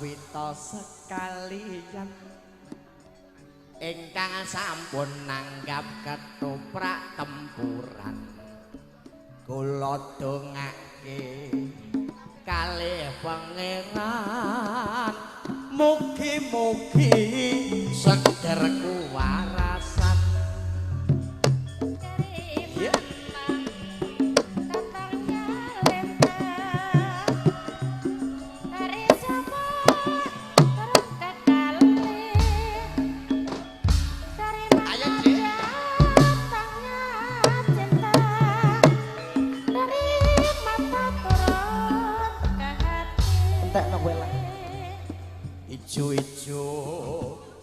suwita sekalian ingkang sampun nanggap ketoprak tempuran kula dongake kalih pangeran mugi-mugi seger kuwarasan ya ijo-ijo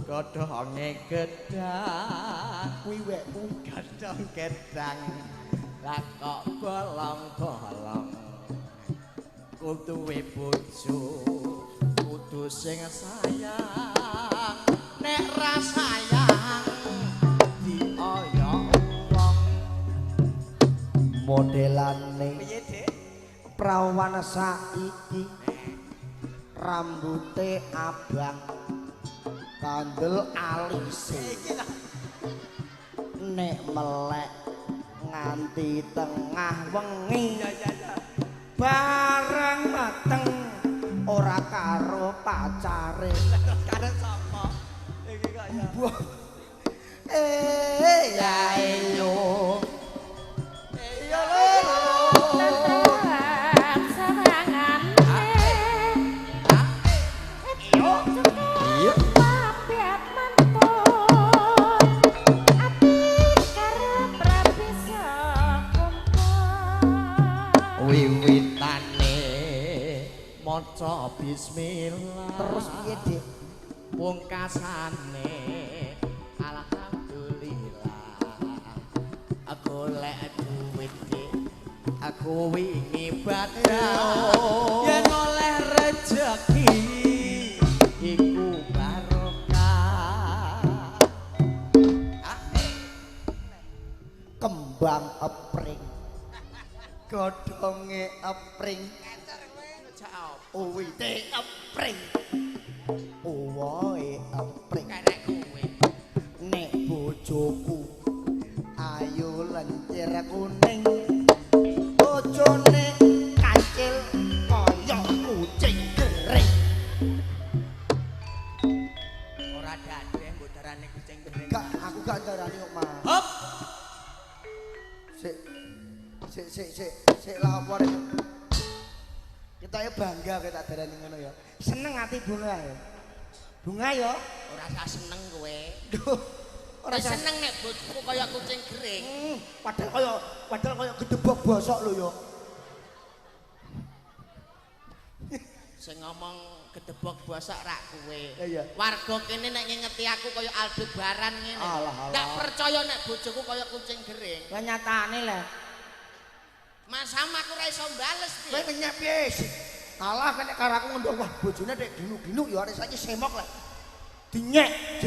godhonge gedang kuwi wekmu godhong gedang lah kok bolong-bolong kuduwe bojo kudu sing sayang nek ra sayang dioyok wong modelane piye Dik prawan saiki rambute abang kandel alise nek melek nganti tengah wengi bareng mateng ora karo pacare karo sapa iki kok ya yo ya lho wiwitane maca bismillah terus piye Dik pungkasane alhamdulillah aku golek duit Dik aku wingi badhe yen oleh rejeki iku barokah kembang epring godhonge epring uwite epring uwoe epring karek kowe nek bojoku ayu lencir kuning bojone kancil kaya kucing gering ora dadeh mbok darane kucing gering gak aku gak darani kok Mas hop sik lah apa rek kita ya bangga kita darani ngono ya seneng ati bunga ya bunga ya ora usah seneng kowe ora seneng nek bojoku kaya kucing gering padahal kaya gedebok bosok lho ya sing ngomong gedebok bosok rak kowe iya warga kene nek ngingeti aku kaya Aldebaran ngene gak percaya nek bojoku kaya kucing gering lah nyatane lah Mas Sam aku ora iso bales kowe ngenyek piye alah kene karo aku ngundang wah bojone nek ginu-ginu ya arek saiki semok lah dinyek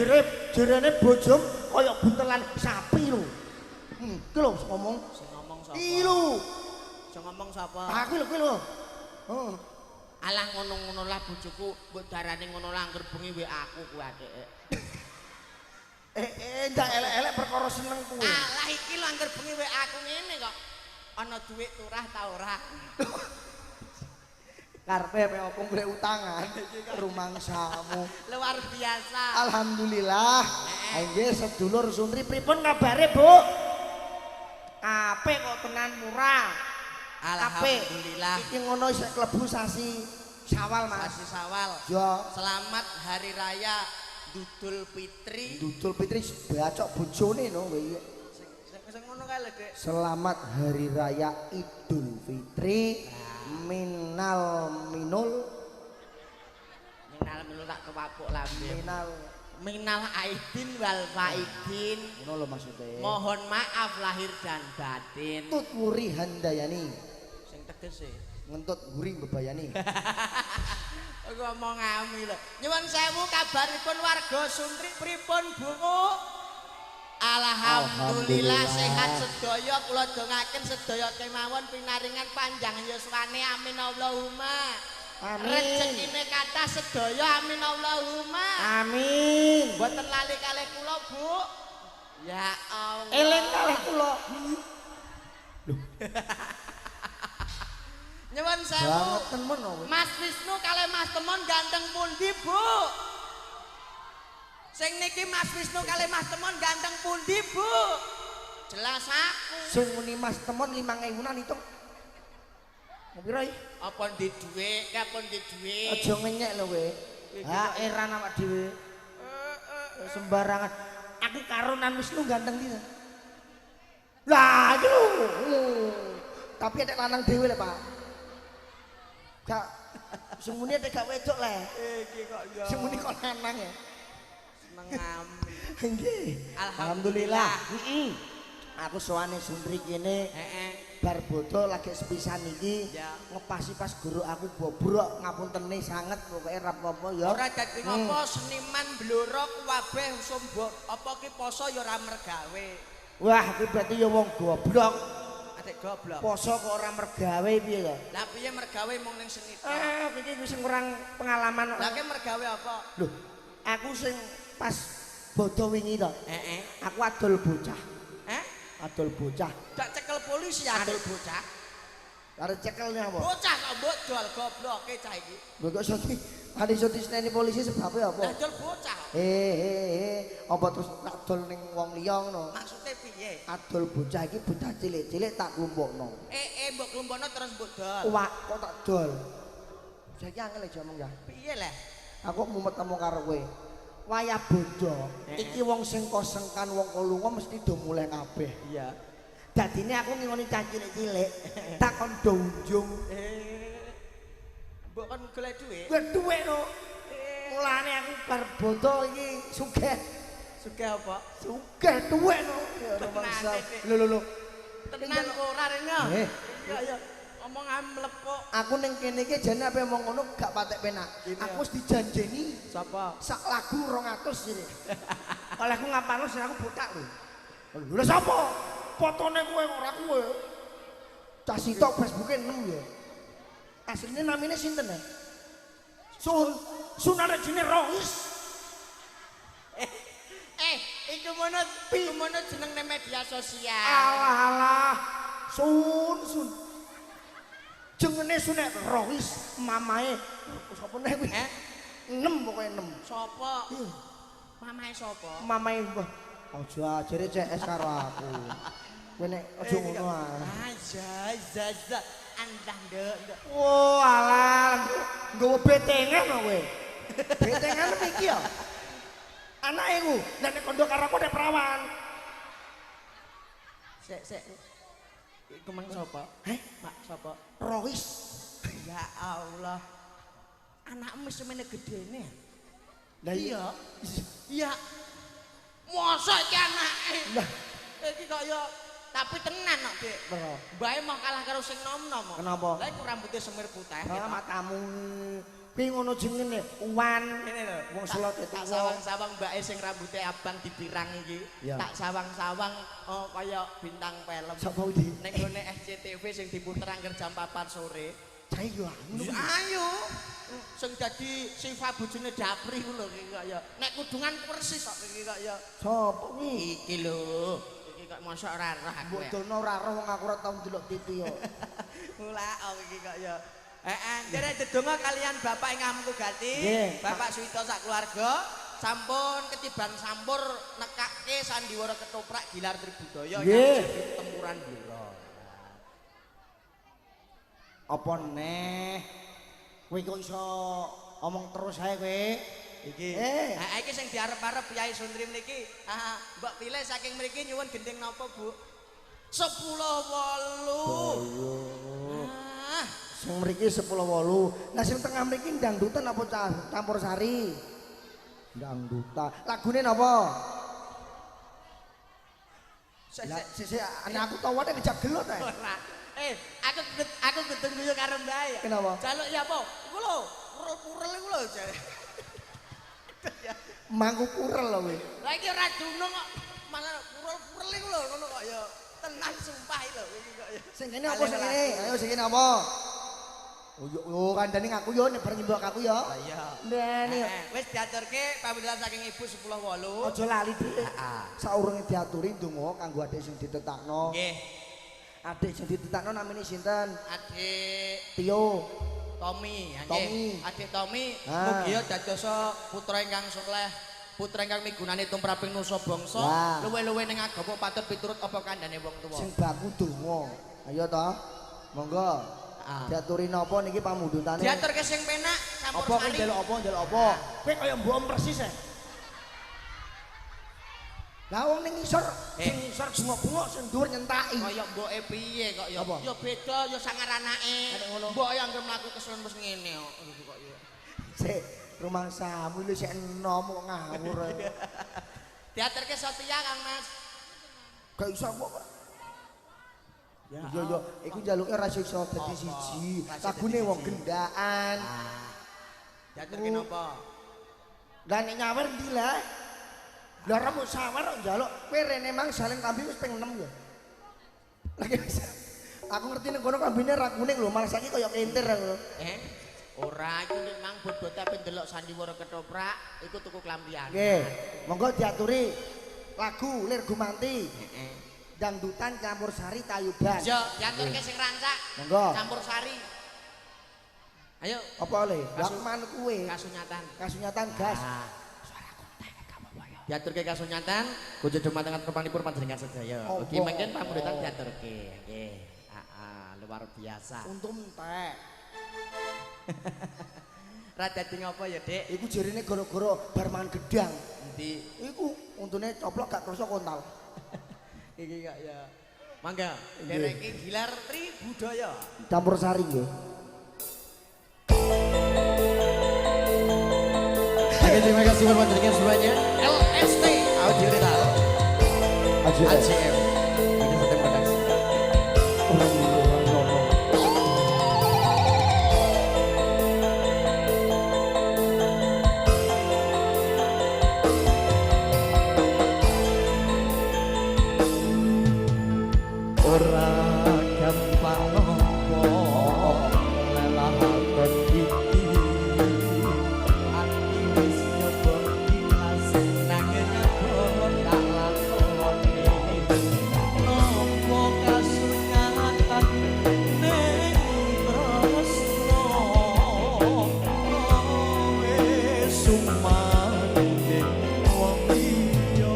jerene bojom kaya buntelan sapi lho iki lho ngomong sing ngomong sapa iki lho sing ngomong sapa aku lho kuwi lho alah ngono-ngono lah bojoku mbok darane ngono lah angger bengi WA aku kuwi adek ndak elek-elek perkara seneng kuwi alah iki lho angger bengi WA aku ngene kok ana duit turah ta ora karpe pe opo golek utangan rumangsamu luar biasa alhamdulillah nggih sedulur Suntri pripun kabare Bu apik kok tenan murah alhamdulillah iki ngono isih klebu sasi Syawal Mas sasi Syawal yo selamat hari raya Dudul Fitri bacok bojone no kowe sing ngono kae lho Dek selamat hari raya Idul Fitri minal minul tak kewapuk lambe minal aidin wal faidin ngono lho maksude mohon maaf lahir dan batin tut wuri handayani sing tegese ngentut wuri bebayani aku ngomong ngami lho nyuwun sewu kabaripun warga Suntri pripun Bu Alhamdulillah sehat sedaya kula dongaken sedaya kemawon pinaringan panjang yuswane amin Allahumma Amin. Rezekine kathah sedaya amin Allahumma. Amin. Mboten lali kalih kula, Bu. Ya Allah. Eling kalih kula. Nyuwun sewu. Banget temen kowe. Mas Wisnu kalih Mas Temon ganteng pundi, Bu? Sing niki Mas Wisnu kalih Mas Temon ganteng pundi, Bu? Jelas aku. Sing muni Mas Temon 5.000-an itu. Pira iki? Apa ndek dhuwit, kapun ndek dhuwit. Aja ngenyek lho kowe. Ha eran awak dhewe. Sembarangan. Aku karo Nan Wisnu ganteng iki. Lah iki lho. Tapi ada lanang dhewe lho, Pak. Gak semune ada gak wedok le. Iki kok ya. Semune kok lanang ya. Seneng amin. Nggih. Alhamdulillah. Heeh. Aku sowane Sundri kene. Heeh. Bar bodo lagi sepisan iki ya. ngepasi pas guru aku bobrok ngapuntene sanget pokoke rap apa ya. Ora dadi ngopo seniman bloro kabeh sombo apa ki poso ya ora mergawe. Wah, iki berarti ya wong goblok. Adik goblok. Poso kok ora mergawe piye ya? Lah piye mergawe mung ning seni tok. Iki wis kurang pengalaman. Lah ki mergawe apa? Loh, aku sing pas bodo wingi to. Heeh. Aku adol bocah. Adol bocah. Gak cekel polisi adol bocah. Karo cekelnya apa? Bocah kok mbok dol gobloke cah iki. Lho kok iso ade iso disneni polisi sebabnya apa? Adol bocah. Apa terus tak dol ning wong liya ngono? Maksude piye? Adol bocah iki bocah cilik-cilik tak klumpukno. Mbok klumpukno terus mbok dol. Wah, kok tak dol. Saiki angel aja omong ya. Piye lah? Aku mumet temu karo kowe. Wayah bodo. Iki wong sing kosengkan wong kolunga mesti do mulai kabeh. Iya. Dadine aku ngingoni cah cilik-cilik, tak kon do unjung. Mbok kon golek dhuwit. Golek dhuwit no. Mulane aku bar bodo iki sugih. Sugih apa? Sugih dhuwit no. Ya bangsa. Lho. Tenan ora rene. Iya ya. Omong mlepok. Aku ning kene iki jane ape omong ngono gak patek penak. Aku wis dijanjeni sapa? Sak lagu 200 iki. Oleh aku ngapalno sing aku botak lho. Lho sapa? Fotone kowe ora kowe. Cah sitok Facebooke 6 ya. Asline namine sinten ya? Sunare jenenge Rois. Iku mono jeneng nang media sosial. Alah. Sun. Jenenge Sunek Rois, mamae sapa nek kuwi? 6 pokoke 6. Sapa? Mamae sapa? Mamae mbah. Aja ajare CS karo aku. Kowe nek aja ngono ae. Zaza andah ndek. Oh, alah. Nggowo betengan kok kowe. Betengan iki ya. Anake ku, nek kondo karo aku nek perawan. Sek. Iku mang sapa? Mak sapa? Rois. Ya Allah. Anakmu semene gedene. Lah iya. Iya. Mosok iki anake. Lah, iki kok ya tapi tenan kok, Dik. Mbae mau kalah karo sing nom-nom. Kenapa? Lah iku rambutnya semir putih. Matamu. Kuwi ngono jenenge Uwan. Ngene lho. Wong selot itu. Tak sawang-sawang mbake sing rambutnya abang dipirang iki. Tak sawang-sawang kaya bintang film. Sapa iki? Ning gone SCTV sing diputer angger jam 4 sore. Cah yo anu. Ayo. Sing dadi Siva bojone Dapri ku lho iki kaya. Nek kudungan persis kok iki kaya. Sapa kuwi? Iki lho. Iki kok mosok ora roh aku. Mbok dono ora roh wong aku ora tau ndelok TV yo. Mulaok iki kaya. Derek dedonga kalian Bapak ingkang Gati, Bapak Suwito sak keluarga, sampun ketiban sampur nekake sandiwara ketoprak Gilar Tribudaya yang tempuran Biro. Apa neh? Kowe kok iso omong terus ae kowe? Iki. Iki sing diarep-arep Kyai Sundri niki, Mbak pilih saking mriki nyuwun gending napa, Bu? 10.8. Sing mriki 10.8. Lah sing tengah mriki dangdutan apa campur sari? Dangdutan. Lagune napa? Sik anak aku tawane kejak gelut ae. Ora. Aku gedeng guyu karo Mbak. Kenapa? Jaluk ya apa? Iku lho, purel-purel iku lho jare. Mangku purel lho kowe. Lah iki ora dunung kok. Malah purel-purel iku lho ngono kok ya. Tenan sumpah lho iki kok ya. Sing kene apa sing kene? Ayo sing kene apa? Oh kandhane ngaku yo nek bar nyembok aku yo. Lah iya. Ndene. Wis diaturke pamilihan saking ibu 10.8. Aja lali Dik. Heeh. Saurunge diaturi ndonga kanggo adik sing ditetakno. Nggih. Adik sing ditetakno namine sinten? Adik Tio. Tommy, ya Tommy. nggih. Adik Tommy Ah. mugi dadosa putra ingkang saleh, putra ingkang migunani tumraping nusa bangsa, Wah. luwe-luwe ning agama patut piturut apa kandhane wong tuwa. Sing baku donga. Ayo to. Monggo. Ah. Diaturi napa niki pamundhutane? Diaturke sing penak campur Apa kowe sari. njaluk apa? Njaluk apa? Kowe kaya mbok persis e. Lah wong ning isor, sing isor bungok-bungok sing dhuwur nyentaki. Kaya mboke piye kok ya. Apa? Ya beda ya sangar anake. Nek ngono. Mbok ya anggere mlaku kesuwen wis ngene kok ya. Sik, rumangsamu lho sik enom kok ngawur. Diaturke Sotia Kang Mas. Gak iso kok. Ya, yo, iku njaluke ora iso dadi siji. Lagune wong gendaan. Diaturke napa? Lah nek nyawer ndi lah? Lah ora mau sawer kok njaluk. Kowe rene mang salin kambing wis ping 6 ya. Lagi bisa. Aku ngerti nek kono kambine ra kuning lho, malah saiki kaya kentir aku. Ora iku nek mang bobot tapi ndelok sandiwara ketoprak iku tuku klambian. Nggih, monggo diaturi lagu Lir Gumanti. Heeh. Dangdutan campur sari Tayuban. Yo, diaturke sing rancak. Monggo. Campur sari. Ayo, Apa oleh? Lakman kuwe. kasunyatan. Kasunyatan gas. Suaraku entek kamu ya. Diaturke kasunyatan, kudu dumateng pepanipun panjenengan sedaya. Oh, Ugi mangken pamuritan diaturke. Nggih. Luar biasa. Untung entek. Ra dadi ngopo ya, Dik? Iku jarine gara-gara bar mangan gedang. Endi Iku untune coplok gak kerasa kontal. iki kok ya. Mangga, dereke Gilar Tri Budaya. Campur sari nggih. Oke, terima kasih buat panjenengan semuanya. LST Audio Retail. ACM. Ini sedang produksi. Ora gampang nopo lelahakon iki ati wis nyoba ikhlas nanging apa tak lakoni nopo kasunyatan ning tresno wis sumanding wong liya.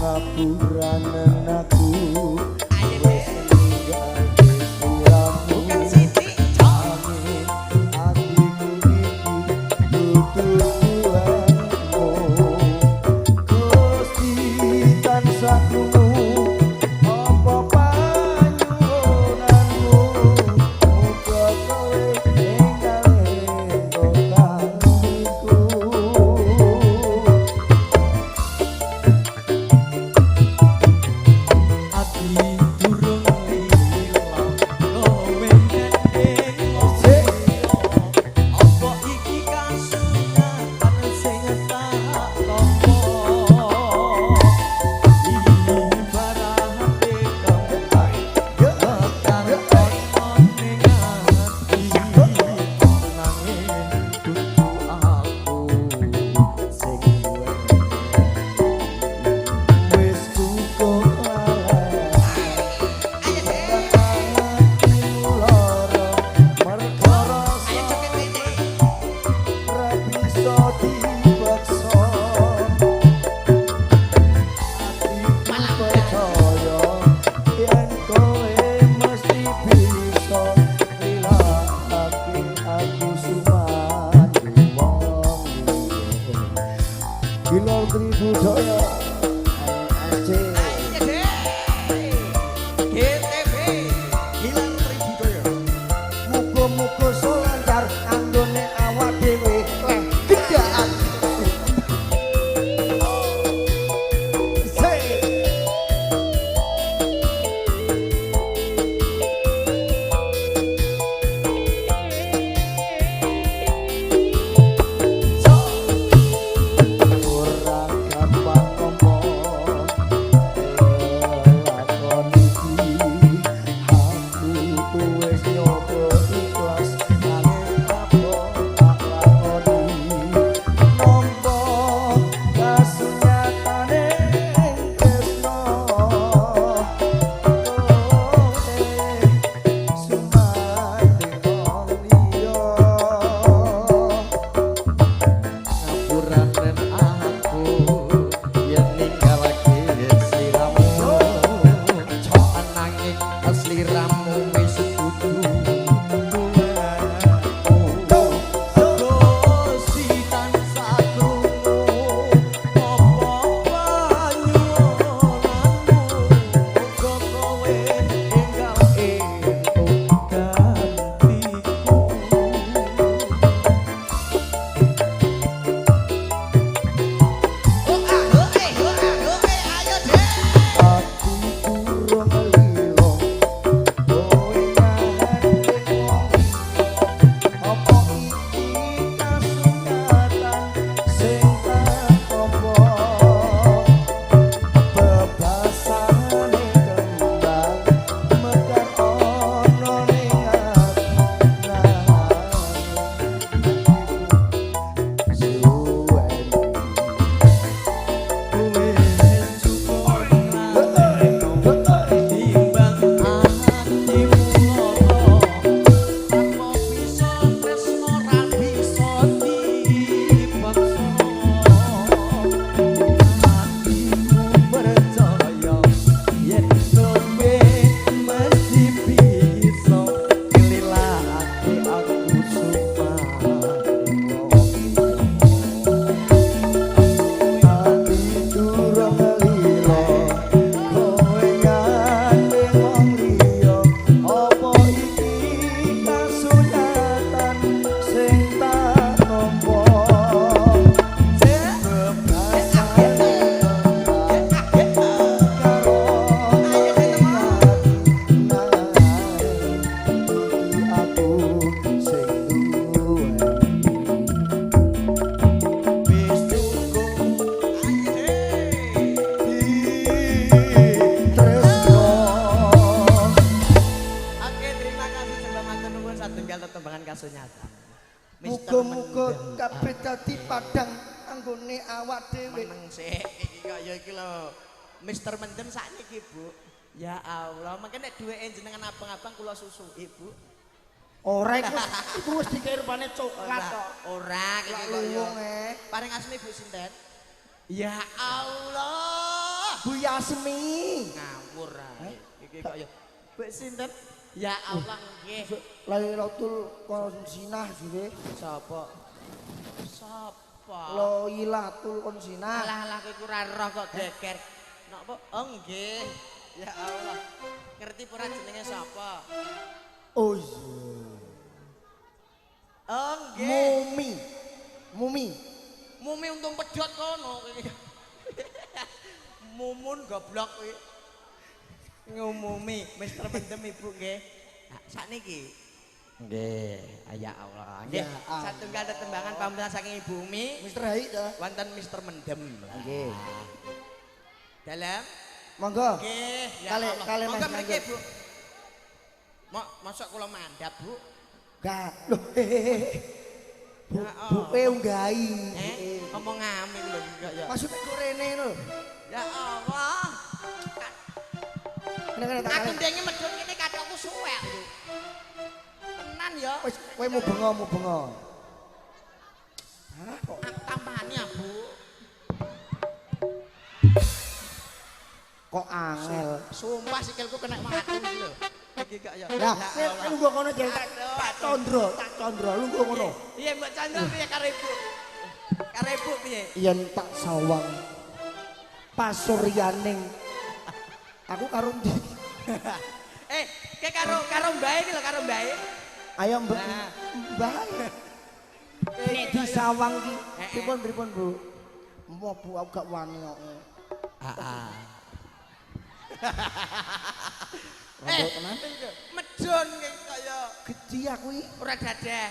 Ngapuranen aku Bukan Siti, Cok. Ora gampang nyata. Muga-muga kabeh dadi padang anggone awak dhewe. Meneng sik iki kaya iki lho. Mister Mendem sakniki, Bu. Ya Allah, mangke nek duweke jenengan abang-abang kula susuki, Bu. Ora iku wis dikirpane coklat kok. Ora iki kaya. Paring asmi Bu sinten? Ya Allah. Bu Yasmi. Ngawur ae. Iki kaya Bu sinten? Ya Allah nggih. Lailatul Konsinah sire. Sapa? Sapa? Lailatul Konsinah. Alah kowe ora roh kok geger. Napa? Oh nggih. Ya Allah. Ngerti pura jenenge sapa? Oh iya. Oh nggih. Mumi. Mumi untung pedhot kono. Mumun goblok kuwi. Ngumumi Mister Mendem Ibu nggih. Sakniki. Nggih, ya Allah. Nggih, satunggal tetembangan pamrih saking Ibu Umi. Mister Hai ta. Wonten Mister Mendem. Nggih. Dalam. Monggo. Nggih, ya Allah. Kale Mas mriki, Bu. Mosok kula mandhap, Bu. Gak. Loh. Buke unggahi. Ngomong amin lho kok ya. Maksudnya kok rene lho. Ya Allah. Aku ndenge medhun kene kathokku suwek, Bu. Tenan ya. Wis kowe mau bengo. Hah kok Tampani ya, Bu. kok angel. Sumpah sikilku kena mati iki lho. Iki gak ya. Lah, lungguh kono jeng tak condro, lungguh kono. Iya, Mbak Chandra piye karo Ibu? Karo Ibu piye? Yen tak sawang pasuryaning aku karo ndi? Ke karo Mbae iki lho, karo Mbae. Ayo Mbak. Mbak. Nek disawang ki pripun Bu? Mau Bu aku gak wani kok. Heeh. Rambut medun kaya gede aku iki. ora dadah.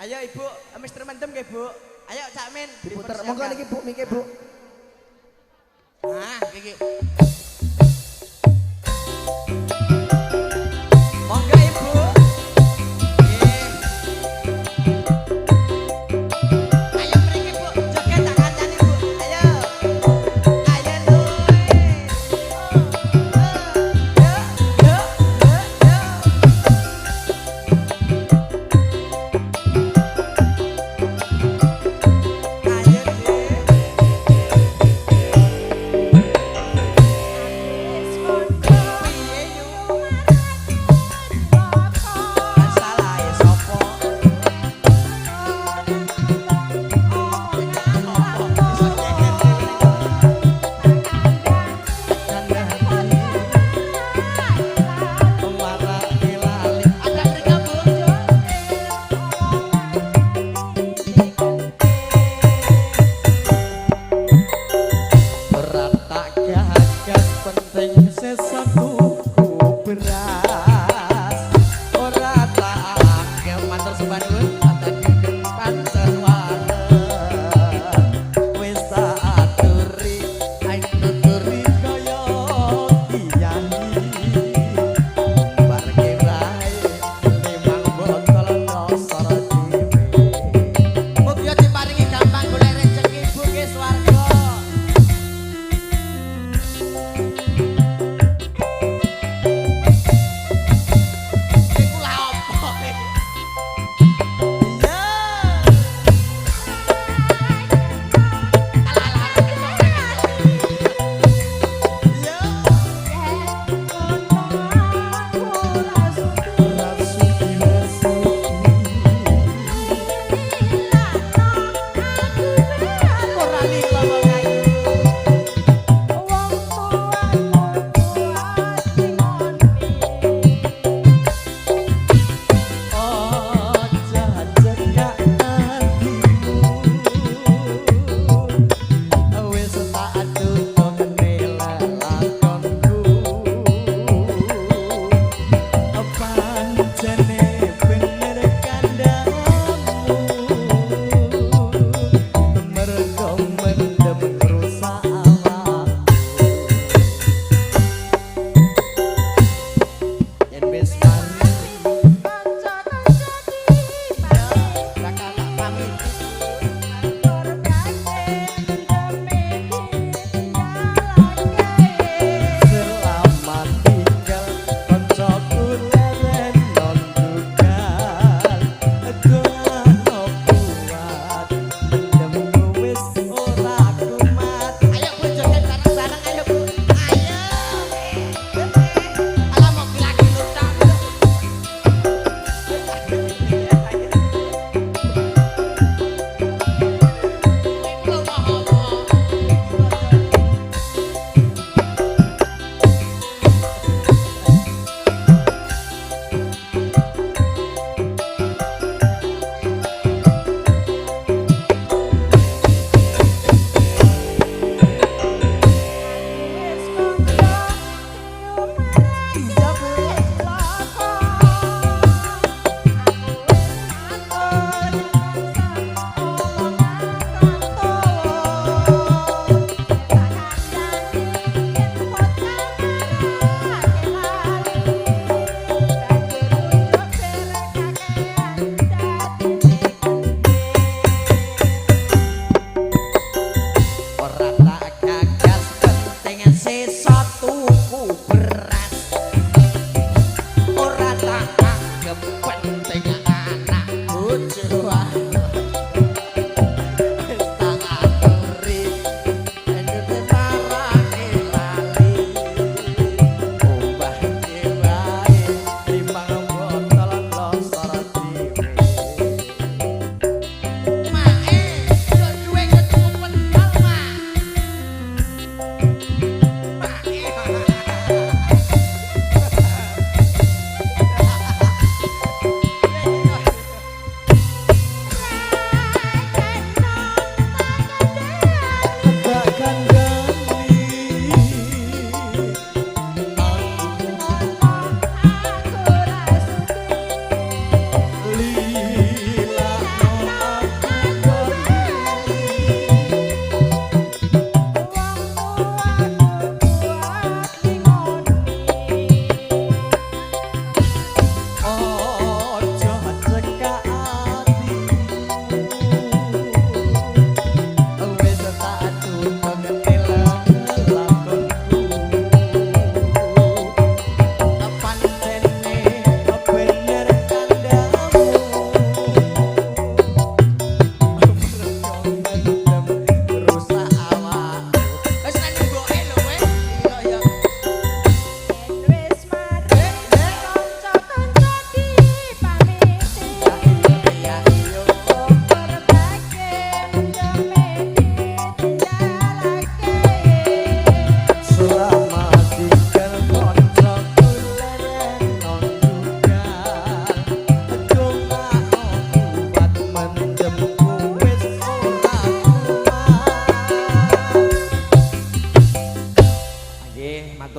Ayo Ibu, Mister Mendem nggih, Bu. Ayo Cak Min Diputer. Monggo niki Bu, niki Bu. Nah, iki. Monggo Ibu. Ayo mriki Bu, joget tak kancani Bu. Ayo. Ayo lho.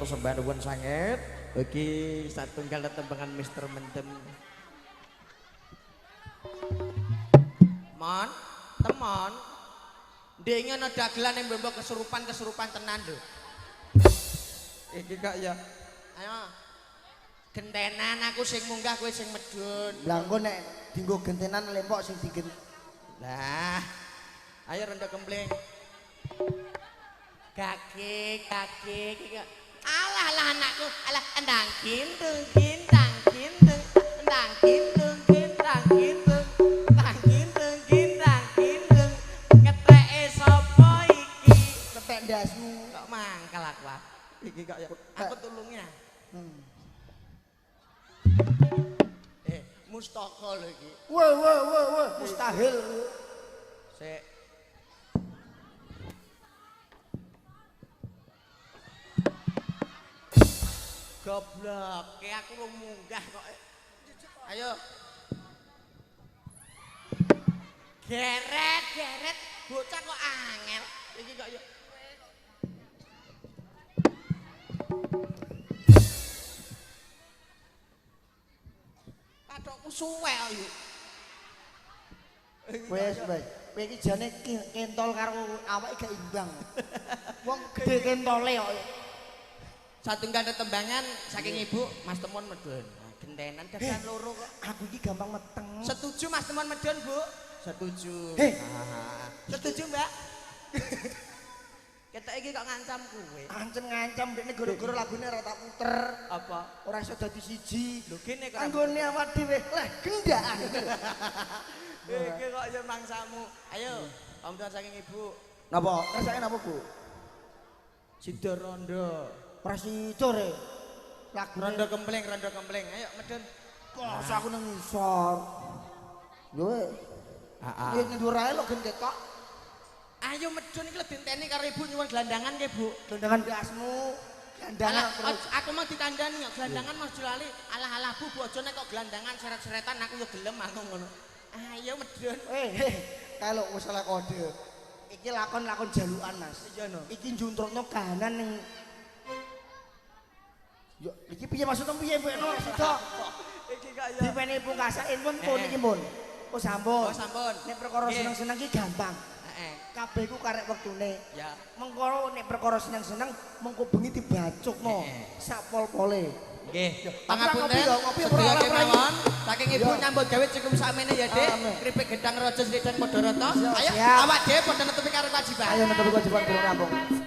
matur sembah nuwun sanget. Bagi satunggal tetembangan Mister Mendem. Mon, temon. Ndek ngono dagelan yang mbok kesurupan tenan lho. Iki kok ya. Ayo. Gentenan aku sing munggah kowe sing medun. Lah engko nek dienggo gentenan lempok sing digen. Lah. Ayo rondo kempleng. Kaki. Alah anakku, alah endang kintung, kintang kintung, endang kintung, kintang kintung, endang kintung, kintang kintung. Ngetreke sapa iki? Ketek ndasmu. Kok mangkal aku. Iki kok ya aku tulungnya. Mustaka lho iki. Wah, mustahil. Sik. Goblok, kayak aku mau munggah kok. Ayo. Geret, bocah kok angel. Iki kok ya. Pathokku suwe kok yo. Wes. Kowe iki jane kentol karo awake gak imbang. Wong gede kentole kok. Satunggal tetembangan saking ibu Mas Temon medun. Gentenan dadan loro kok. Aku iki gampang meteng. Setuju Mas Temon medun, Bu? Setuju. Setuju, Mbak? Ketok iki kok ngancam kowe. Ngancam dekne gara-gara lagune ora tak puter. Apa? Ora iso dadi siji. Lho kene kok. Anggone awak dhewe leh gendaan. Iki kok ya mangsamu. Ayo, pamituan saking ibu. Napa? Rasane napa, Bu? Sida rondo. Prasido re. Lagune Rondo kempleng. Ayo medun. kok aku nang ngisor. Lho. Iki ndur ae lho gen ketok. Ayo medun iki lebih enteni karo ibu nyuwun gelandangan ke, Bu. Gelandangan gasmu. Gelandangan terus. Aku mau ditandani kok gelandangan Mas Julali. Alah Bu, aja nek kok gelandangan seret-seretan aku yo gelem aku ngono. Ayo medun. Kalau masalah kode. Iki lakon jalukan, Mas. Iya no. Iki njuntrukno kahanan ning Yo, iki piye maksudmu piye, Mbok? Sida. Iki kok ya. Dipeni pungkasain pun pun iki pun. Oh sampun. Nek perkara seneng-seneng ki gampang. Kabeh ku karek wektune. Ya. Mengko nek perkara seneng-seneng mengko bengi dibacukno sak pol-pole. Nggih. Pangapunten. Sedaya kemawon saking ibu nyambut gawe cukup sakmene ya, Dik. Kripik gedang raja Sridan Padharata. Ayo awak dhewe padha netepi karo kewajiban. Ayo netepi kewajiban durung rampung.